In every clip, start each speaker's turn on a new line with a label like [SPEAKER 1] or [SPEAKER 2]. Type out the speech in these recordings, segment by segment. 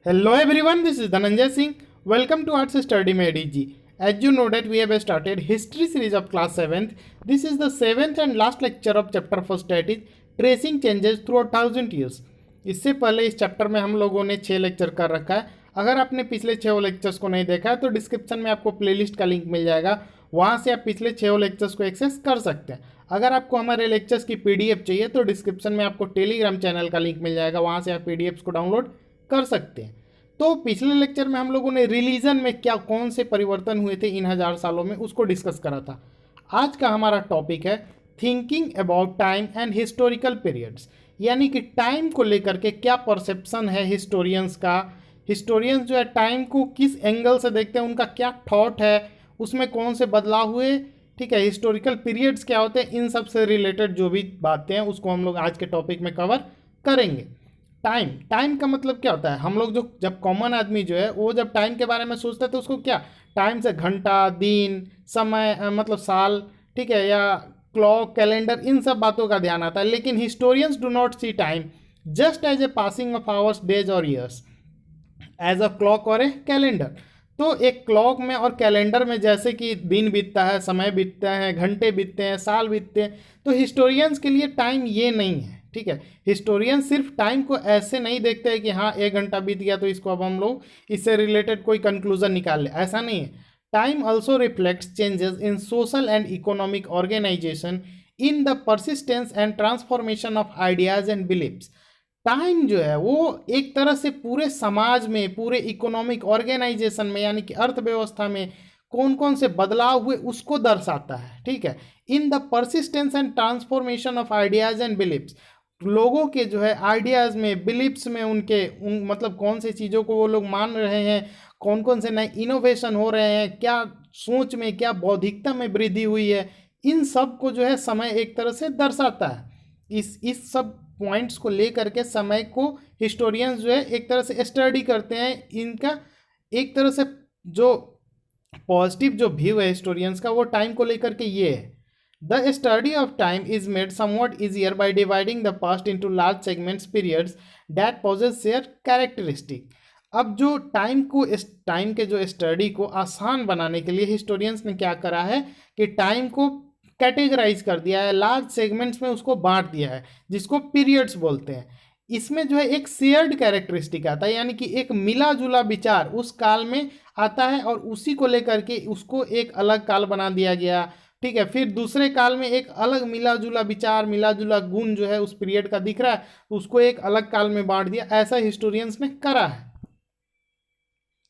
[SPEAKER 1] Hello everyone, this is Dhananjay Singh. Welcome to Arts Study Made Easy. As you know that we have started history series of class 7th. This is the 7th and last lecture of chapter first, that is tracing changes through 1000 years. इससे पहले इस chapter में हम लोगों ने 6 lecture कर रखा है. अगर आपने पिछले 6 लेक्चर्स को नहीं देखा है तो डिस्क्रिप्शन में आपको प्लेलिस्ट का लिंक मिल जाएगा, वहाँ से आप पिछले 6 लेक्चर्स को एक्सेस कर सकते हैं. अगर आपको हमारे लेक्चर्स की पीडीएफ चाहिए तो डिस्क्रिप्शन में आपको टेलीग्राम चैनल का लिंक मिल जाएगा, वहाँ से आप पीडीएफ को डाउनलोड कर सकते हैं. तो पिछले लेक्चर में हम लोगों ने रिलीजन में क्या कौन से परिवर्तन हुए थे इन 1000 सालों में उसको डिस्कस करा था. आज का हमारा टॉपिक है thinking about time and historical periods, यानी कि टाइम को लेकर के क्या परसेप्शन है हिस्टोरियंस का. हिस्टोरियंस जो है टाइम को किस एंगल से देखते हैं, उनका क्या थॉट है, उसमें कौन से बदलाव हुए. ठीक है, हिस्टोरिकल पीरियड्स क्या होते हैं, इन सब से रिलेटेड जो भी बातें हैं उसको हम लोग आज के टॉपिक में कवर करेंगे. टाइम का मतलब क्या होता है, हम लोग जो जब कॉमन आदमी जो है वो जब टाइम के बारे में सोचता है तो उसको क्या टाइम से घंटा, दिन, समय मतलब साल, ठीक है, या क्लॉक, कैलेंडर, इन सब बातों का ध्यान आता है. लेकिन historians do not see time just as a passing of hours, days और ईयर्स, एज अ क्लॉक और ए कैलेंडर. तो एक क्लॉक में और कैलेंडर में जैसे कि दिन बीतता है, समय बीतता है, घंटे बीतते हैं, साल बीतते हैं, तो हिस्टोरियंस के लिए टाइम ये नहीं है. ठीक है, हिस्टोरियन सिर्फ टाइम को ऐसे नहीं देखते हैं कि हाँ 1 घंटा बीत गया तो इसको अब हम लोग इससे रिलेटेड कोई कंक्लूजन निकाल ले, ऐसा नहीं है. Time also reflects changes in social and economic organisation, in the persistence and transformation of ideas and beliefs. Time जो है वो एक तरह से पूरे समाज में, पूरे इकोनॉमिक ऑर्गेनाइजेशन में, यानी कि अर्थव्यवस्था में कौन कौन से बदलाव हुए उसको दर्शाता है. ठीक है, in the persistence and transformation of ideas and beliefs, लोगों के जो है आइडियाज़ में, बिलीव्स में, मतलब कौन से चीज़ों को वो लोग मान रहे हैं, कौन कौन से नए इनोवेशन हो रहे हैं, क्या सोच में, क्या बौद्धिकता में वृद्धि हुई है, इन सब को जो है समय एक तरह से दर्शाता है. इस सब पॉइंट्स को लेकर के समय को हिस्टोरियंस जो है एक तरह से स्टडी करते हैं. इनका एक तरह से जो पॉजिटिव जो व्यू है हिस्टोरियंस का वो टाइम को लेकर के ये है. The study of time is made somewhat easier by dividing the past into large segments periods that possess their characteristic. अब जो टाइम के जो स्टडी को आसान बनाने के लिए हिस्टोरियंस ने क्या करा है कि टाइम को कैटेगराइज कर दिया है, लार्ज सेगमेंट्स में उसको बांट दिया है, जिसको पीरियड्स बोलते हैं. इसमें जो है एक शेयर्ड कैरेक्टरिस्टिक आता है, यानी कि एक मिला जुला विचार उस काल में आता है और उसी को लेकर के उसको एक अलग काल बना दिया गया. ठीक है, फिर दूसरे काल में एक अलग मिला जुला विचार, मिला जुला गुण जो है उस पीरियड का दिख रहा है, उसको एक अलग काल में बांट दिया. ऐसा हिस्टोरियंस ने करा है.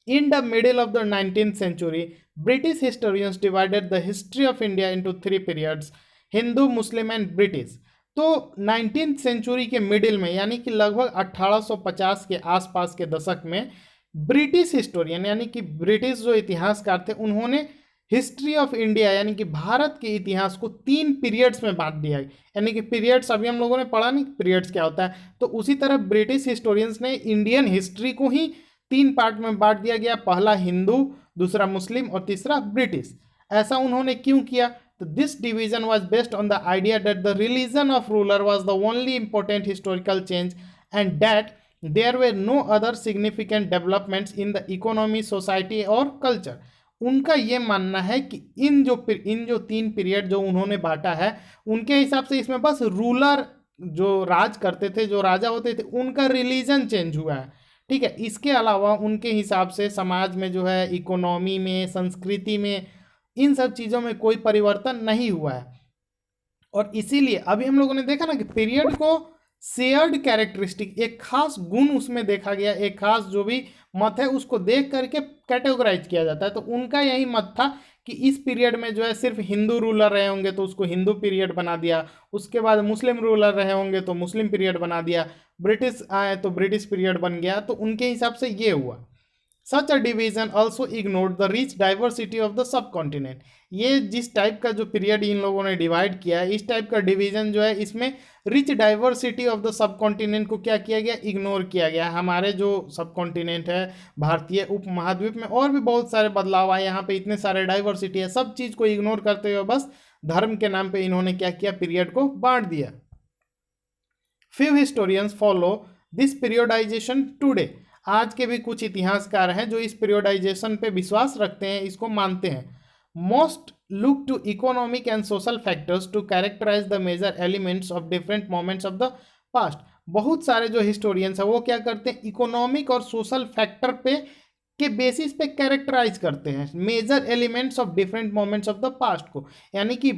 [SPEAKER 1] In the middle of the 19th century, British historians divided the history of India into 3 periods: Hindu, Muslim and British. तो 19th सेंचुरी के मिडिल में, यानी कि लगभग 1850 के आसपास के दशक में, ब्रिटिश हिस्टोरियन यानी कि ब्रिटिश जो इतिहासकार थे उन्होंने हिस्ट्री ऑफ इंडिया यानी कि भारत के इतिहास को 3 पीरियड्स में बांट दिया. यानी कि पीरियड्स अभी हम लोगों ने पढ़ा नहीं पीरियड्स क्या होता है, तो उसी तरह ब्रिटिश हिस्टोरियंस ने इंडियन हिस्ट्री को ही 3 पार्ट में बांट दिया गया. पहला हिंदू, दूसरा मुस्लिम और तीसरा ब्रिटिश. ऐसा उन्होंने क्यों किया? तो this division was based on the idea that the religion of ruler was the only important historical change and that there were no other significant developments in the economy, society और culture. उनका ये मानना है कि इन जो 3 period जो उन्होंने बांटा है, उनके हिसाब से इसमें बस रूलर जो राज करते थे, जो राजा होते थे, उनका रिलीजन चेंज हुआ है. ठीक है, इसके अलावा उनके हिसाब से समाज में जो है, इकोनॉमी में, संस्कृति में, इन सब चीज़ों में कोई परिवर्तन नहीं हुआ है. और इसीलिए अभी हम लोगों ने देखा ना कि पीरियड को शेयर्ड कैरेक्टरिस्टिक, एक खास गुण उसमें देखा गया, एक खास जो भी मत है उसको देख करके कैटेगराइज किया जाता है. तो उनका यही मत था कि इस पीरियड में जो है सिर्फ हिंदू रूलर रहे होंगे तो उसको हिंदू पीरियड बना दिया, उसके बाद मुस्लिम रूलर रहे होंगे तो मुस्लिम पीरियड बना दिया, ब्रिटिश आए तो ब्रिटिश पीरियड बन गया. तो उनके हिसाब से ये हुआ. Such a division also ignored the rich diversity of the subcontinent. ये जिस टाइप का जो पीरियड इन लोगों ने डिवाइड किया है, इस टाइप का डिवीजन जो है, इसमें रिच डाइवर्सिटी ऑफ द सब कॉन्टिनेंट को क्या किया गया? इग्नोर किया गया. हमारे जो सब कॉन्टिनेंट है, भारतीय उपमहाद्वीप में और भी बहुत सारे बदलाव आए, यहाँ पे इतने सारे डाइवर्सिटी है, सब चीज़ को इग्नोर करते हुए बस धर्म के नाम पे इन्होंने क्या किया? पीरियड को बांट दिया. Few historians follow this periodization today. आज के भी कुछ इतिहासकार हैं जो इस पीरियोडाइजेशन पे विश्वास रखते हैं, इसको मानते हैं। Most look to economic and social factors to characterise the major elements of different moments of the past. बहुत सारे जो हिस्टोरियंस हैं वो क्या करते हैं, इकोनॉमिक और सोशल फैक्टर पे के बेसिस पे कैरेक्टराइज करते हैं major elements of different moments of the past को। यानी कि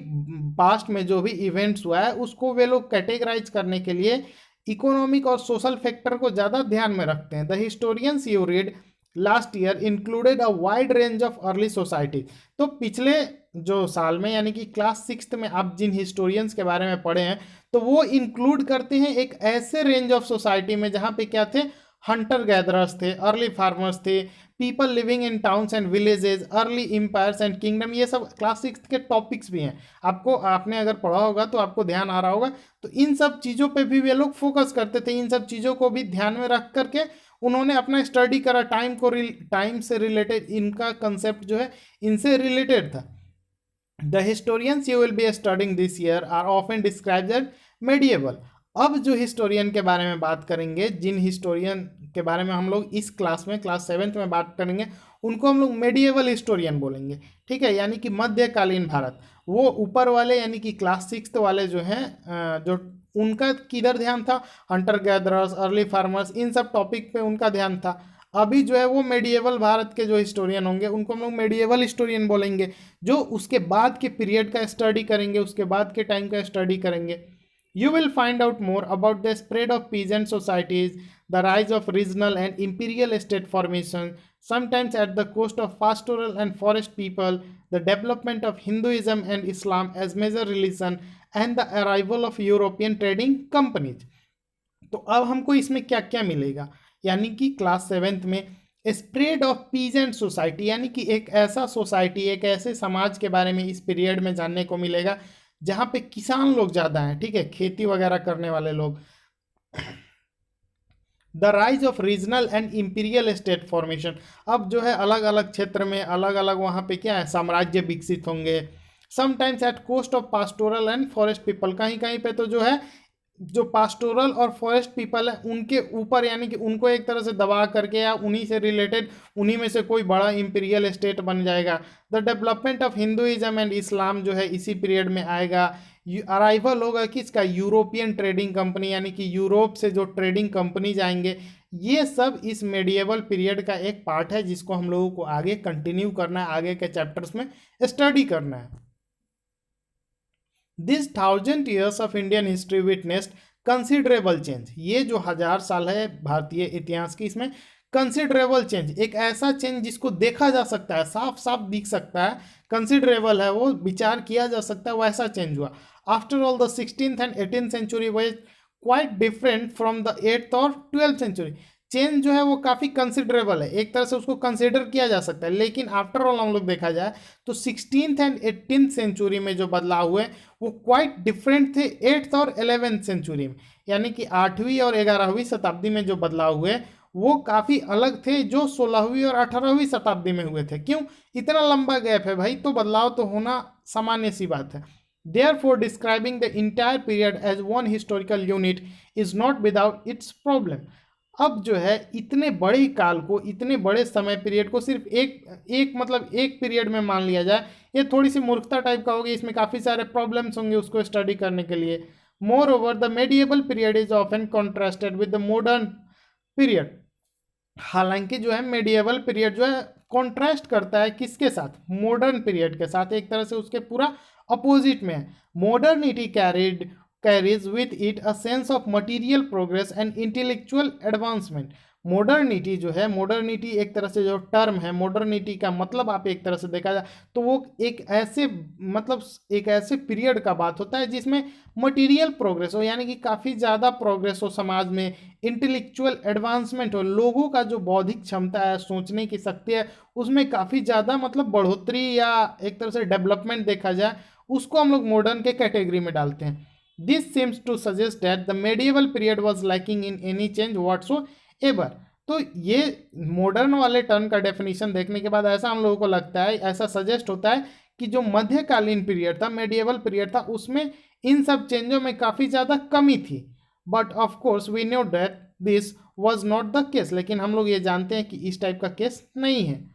[SPEAKER 1] पास्ट में जो भी इवेंट्स हुआ है उसको वे लोग कैटेगराइज करने के लिए इकोनॉमिक और सोशल फैक्टर को ज़्यादा ध्यान में रखते हैं। The historians you read last year included a wide range of early society. तो पिछले जो साल में यानी कि क्लास 6th में आप जिन हिस्टोरियंस के बारे में पढ़े हैं तो वो इंक्लूड करते हैं एक ऐसे रेंज ऑफ सोसाइटी में जहाँ पे क्या थे, हंटर गैदरर्स थे, अर्ली फार्मर्स थे, people living in towns and villages, early empires and kingdom. ये सब क्लास 6 के टॉपिक्स भी हैं। आपने अगर पढ़ा होगा तो आपको ध्यान आ रहा होगा। तो इन सब चीज़ों पे भी वे लोग फोकस करते थे। इन सब चीज़ों को भी ध्यान में रख करके उन्होंने अपना स्टडी करा। टाइम से रिलेटेड इनका कंसेप्ट जो है इनसे रिलेटेड था। The historians you will be studying this year are often described as medieval. अब जो हिस्टोरियन के बारे में बात करेंगे, जिन हिस्टोरियन के बारे में हम लोग इस क्लास में क्लास 7th में बात करेंगे, उनको हम लोग मेडिएवल हिस्टोरियन बोलेंगे। ठीक है, यानी कि मध्यकालीन भारत। वो ऊपर वाले यानी कि क्लास 6th वाले जो हैं, जो उनका किधर ध्यान था, हंटर गैदरर्स, अर्ली फार्मर्स, इन सब टॉपिक पे उनका ध्यान था। अभी जो है वो मेडिएवल भारत के जो हिस्टोरियन होंगे उनको हम लोग मेडिएवल हिस्टोरियन बोलेंगे, जो उसके बाद के पीरियड का स्टडी करेंगे, उसके बाद के टाइम का स्टडी करेंगे। You will find out more about the spread of peasant societies, the rise of regional and imperial state formation, sometimes at the cost of pastoral and forest people, the development of Hinduism and Islam as major religion, and the arrival of European trading companies. तो अब हमको इसमें क्या क्या मिलेगा, यानी कि class 7th में स्प्रेड ऑफ पीजेंट सोसाइटी, यानी कि एक ऐसा सोसाइटी, एक ऐसे समाज के बारे में इस पीरियड में जानने को मिलेगा जहाँ पे किसान लोग ज़्यादा हैं। ठीक है, खेती वगैरह करने वाले लोग। The rise of regional and imperial state formation. अब जो है अलग अलग क्षेत्र में अलग अलग वहाँ पे क्या है, साम्राज्य विकसित होंगे। Sometimes at cost of pastoral and forest people. कहीं कहीं पे तो जो है जो पास्टोरल और फॉरेस्ट पीपल है उनके ऊपर, यानी कि उनको एक तरह से दबा करके या उन्हीं से रिलेटेड, उन्हीं में से कोई बड़ा इंपीरियल स्टेट बन जाएगा। The development of Hinduism and Islam जो है इसी पीरियड में आएगा। अराइवल होगा किसका, यूरोपियन ट्रेडिंग कंपनी, यानी कि यूरोप से जो ट्रेडिंग कंपनी जाएंगे। ये सब इस मेडिएवल पीरियड का एक पार्ट है जिसको हम लोगों को आगे कंटिन्यू करना है, आगे के चैप्टर्स में स्टडी करना है। This 1000 years of Indian history witnessed considerable change. ये जो 1000 साल है भारतीय इतिहास की, इसमें कंसिडरेबल चेंज, एक ऐसा चेंज जिसको देखा जा सकता है, साफ साफ दिख सकता है, कंसिडरेबल है, वो विचार किया जा सकता है, वैसा चेंज हुआ। After all the 16th and 18th century was quite different from the 8th और 12th century। चेंज जो है वो काफ़ी कंसिडरेबल है, एक तरह से उसको कंसिडर किया जा सकता है। लेकिन आफ्टर ऑल हम लोग देखा जाए तो 16th and 18th सेंचुरी में जो बदलाव हुए वो क्वाइट डिफरेंट थे 8th और 11th सेंचुरी में। यानी कि 8वीं और 11वीं शताब्दी में जो बदलाव हुए वो काफ़ी अलग थे जो 16वीं और 18वीं शताब्दी में हुए थे। क्यों, इतना लंबा गैप है भाई, तो बदलाव तो होना सामान्य सी बात है। Therefore, describing the entire period as one historical unit is not without its problem। अब जो है इतने बड़े काल को, इतने बड़े समय पीरियड को सिर्फ एक पीरियड में मान लिया जाए, ये थोड़ी सी मूर्खता टाइप का होगी। इसमें काफ़ी सारे प्रॉब्लम्स होंगे उसको स्टडी करने के लिए। More over the medieval period is often contrasted with the modern period. हालांकि जो है मेडिएवल पीरियड जो है कॉन्ट्रास्ट करता है किसके साथ, मॉडर्न पीरियड के साथ, एक तरह से उसके पूरा अपोजिट में है। Modernity carries with it a sense of material progress and intellectual advancement। Modernity जो है, मॉडर्निटी एक तरह से जो टर्म है, मॉडर्निटी का मतलब आप एक तरह से देखा जाए तो वो एक ऐसे पीरियड का बात होता है जिसमें मटेरियल प्रोग्रेस हो, यानी कि काफ़ी ज़्यादा प्रोग्रेस हो समाज में, इंटेलेक्चुअल एडवांसमेंट हो, लोगों का जो बौद्धिक क्षमता है, सोचने की शक्ति है, उसमें काफ़ी ज़्यादा बढ़ोतरी या एक तरह से डेवलपमेंट देखा जाए, उसको हम लोग मॉडर्न के कैटेगरी में डालते हैं। This seems to suggest that the medieval period was lacking in any change whatsoever। तो ये मॉडर्न वाले टर्म का डेफिनेशन देखने के बाद ऐसा हम लोगों को लगता है, ऐसा सजेस्ट होता है कि जो मध्यकालीन पीरियड था, मेडिएवल पीरियड था, उसमें इन सब चेंजों में काफ़ी ज़्यादा कमी थी। But of course we know that this was not the case, लेकिन हम लोग ये जानते हैं कि इस टाइप का केस नहीं है।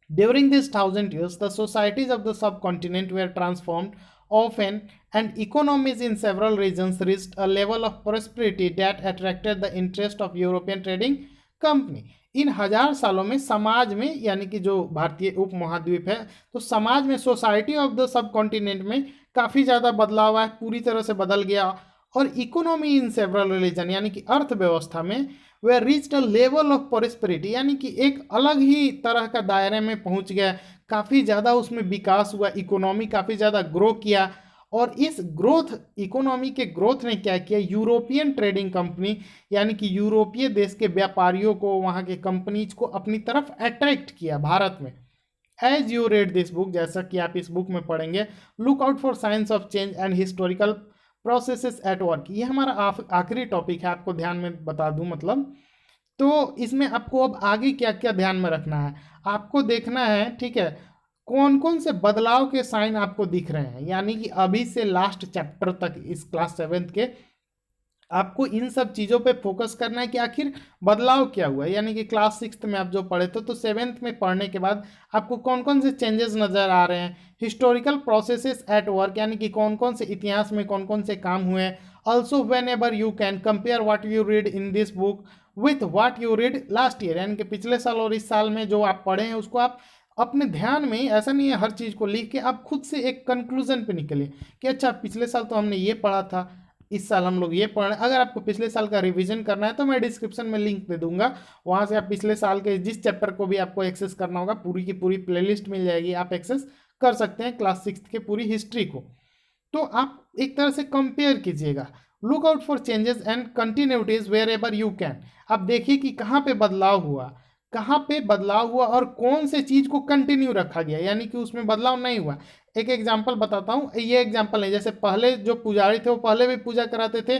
[SPEAKER 1] During these 1,000 years, the societies of the subcontinent were transformed often, and economies in several regions reached a level of prosperity that attracted the interest of European trading company. इन 1,000 सालों में समाज में, यानी कि जो भारतीय उप महाद्वीप है, तो समाज में, सोसाइटी ऑफ द सब कॉन्टिनेंट में काफ़ी ज़्यादा बदलाव आया, पूरी तरह से बदल गया। और इकोनॉमी इन सेवरल रिलीजन, यानी कि अर्थव्यवस्था में वे reached a level of prosperity, यानी कि एक अलग ही तरह का दायरे में पहुंच गया, काफ़ी ज़्यादा उसमें विकास हुआ, इकोनॉमी काफ़ी ज़्यादा ग्रो किया। और इस ग्रोथ, इकोनॉमी के ग्रोथ ने क्या किया, यूरोपियन ट्रेडिंग कंपनी, यानी कि यूरोपीय देश के व्यापारियों को, वहाँ के कंपनीज को अपनी तरफ अट्रैक्ट किया भारत में। As you read this book, जैसा कि आप इस बुक में पढ़ेंगे, look out for science of change and historical processes at work, ये हमारा आखिरी टॉपिक है, आपको ध्यान में बता दूं मतलब। तो इसमें आपको अब आगे क्या क्या ध्यान में रखना है, आपको देखना है, ठीक है, कौन कौन से बदलाव के साइन आपको दिख रहे हैं, यानी कि अभी से लास्ट चैप्टर तक इस क्लास 7th के आपको इन सब चीज़ों पे फोकस करना है कि आखिर बदलाव क्या हुआ है। यानी कि क्लास 6th में आप जो पढ़े थे, तो 7th में पढ़ने के बाद आपको कौन कौन से चेंजेस नज़र आ रहे हैं, हिस्टोरिकल प्रोसेसेस एट वर्क, यानी कि कौन कौन से इतिहास में कौन कौन से काम हुए हैं। Also when ever you can compare what you read in this book with what you read last year, यानी कि पिछले साल और इस साल में जो आप पढ़े हैं उसको आप अपने ध्यान में, ऐसा नहीं है हर चीज़ को लिख के, आप खुद से एक कंक्लूजन पे निकले कि अच्छा पिछले साल तो हमने ये पढ़ा था, इस साल हम लोग ये पढ़ रहे हैं। अगर आपको पिछले साल का रिवीजन करना है तो मैं डिस्क्रिप्शन में लिंक दे दूंगा, वहाँ से आप पिछले साल के जिस चैप्टर को भी आपको एक्सेस करना होगा, पूरी की पूरी प्लेलिस्ट मिल जाएगी, आप एक्सेस कर सकते हैं क्लास 6 के पूरी हिस्ट्री को। तो आप एक तरह से कंपेयर कीजिएगा, look out for changes and continuities wherever you can. आप देखिए कि कहाँ पे बदलाव हुआ, कहाँ पे बदलाव हुआ और कौन से चीज़ को कंटिन्यू रखा गया, यानी कि उसमें बदलाव नहीं हुआ। एक एग्जाम्पल बताता हूँ, ये एग्जाम्पल है, जैसे पहले जो पुजारी थे वो पहले भी पूजा कराते थे,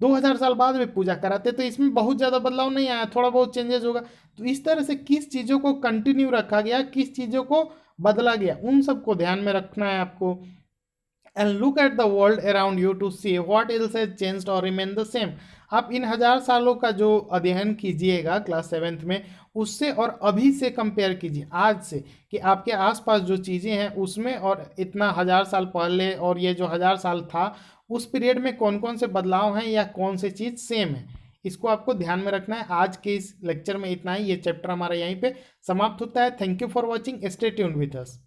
[SPEAKER 1] 2000 साल बाद भी पूजा कराते, तो इसमें बहुत ज़्यादा बदलाव नहीं आया, थोड़ा बहुत चेंजेस होगा। तो इस तरह से किस चीज़ों को कंटिन्यू रखा गया, किस चीज़ों को बदला गया, उन सबको ध्यान में रखना है आपको। And look at the world around you to see what else has changed और रिमेन द सेम। आप इन 1,000 सालों का जो अध्ययन कीजिएगा क्लास 7th में, उससे और अभी से कंपेयर कीजिए, आज से, कि आपके आसपास जो चीज़ें हैं उसमें और इतना 1,000 साल पहले और ये जो 1,000 साल था उस पीरियड में कौन कौन से बदलाव हैं या कौन से चीज़ सेम है, इसको आपको ध्यान में रखना है। आज के इस लेक्चर में इतना ही, ये चैप्टर हमारा यहीं पे समाप्त होता है। Thank you for watching, stay tuned with us.